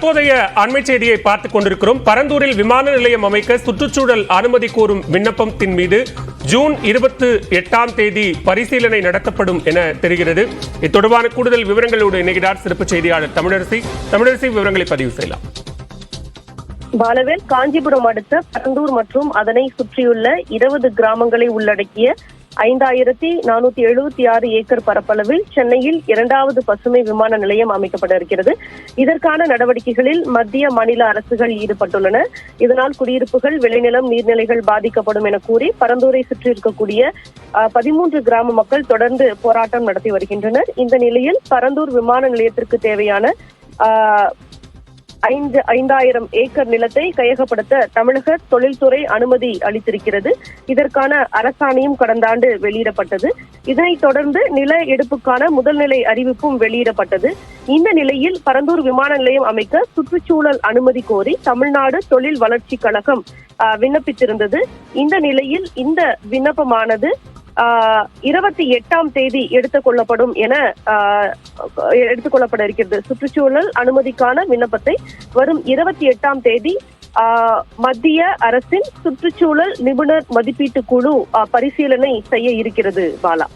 தற்போதைய அண்மை செய்தியை பார்த்துக் கொண்டிருக்கிறோம். பரந்தூரில் விமான நிலையம் அமைக்க சுற்றுச்சூழல் அனுமதி கோரும் விண்ணப்பத்தின் மீது ஜூன் 28 பரிசீலனை நடத்தப்படும் என தெரிகிறது. இது தொடர்பான கூடுதல் விவரங்களோடு இணைகிறார் சிறப்பு செய்தியாளர் தமிழரசி. விவரங்களை பதிவு செய்யலாம். பாலவேல், காஞ்சிபுரம் அடுத்த பரந்தூர் மற்றும் அதனை சுற்றியுள்ள 20 கிராமங்களை உள்ளடக்கிய 5476 ஏக்கர் பரப்பளவில் சென்னையில் 2வது பசுமை விமான நிலையம் அமைக்கப்பட இருக்கிறது. இதற்கான நடவடிக்கைகளில் மத்திய மாநில அரசுகள் ஈடுபட்டுள்ளன. இதனால் குடியிருப்புகள், விளைநிலம், நீர்நிலைகள் பாதிக்கப்படும் என கூறி பரந்தூரை சுற்றி இருக்கக்கூடிய 13 கிராம மக்கள் தொடர்ந்து போராட்டம் நடத்தி வருகின்றனர். இந்த நிலையில் பரந்தூர் விமான நிலையத்திற்கு தேவையான 5000 ஏக்கர் நிலத்தை கையகப்படுத்த தமிழக தொழில்துறை அனுமதி அளித்திருக்கிறது. இதற்கான அரசாணையும் கடந்த ஆண்டு வெளியிடப்பட்டது. இதனைத் தொடர்ந்து நில எடுப்புக்கான முதல்நிலை அறிவிப்பும் வெளியிடப்பட்டது. இந்த நிலையில் பரந்தூர் விமான நிலையம் அமைக்க சுற்றுச்சூழல் அனுமதி கோரி தமிழ்நாடு தொழில் வளர்ச்சி கழகம் விண்ணப்பித்திருந்தது. இந்த நிலையில் இந்த விண்ணப்பமானது 28 எடுத்துக் கொள்ளப்பட இருக்கிறது. சுற்றுச்சூழல் அனுமதிக்கான விண்ணப்பத்தை வரும் 28 மத்திய அரசின் சுற்றுச்சூழல் நிபுணர் மதிப்பீட்டு குழு பரிசீலனை செய்ய இருக்கிறது. பாலா,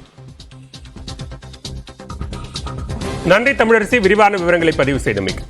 நன்றி தமிழரசி, விரிவான விவரங்களை பதிவு செய்தமைக்கு.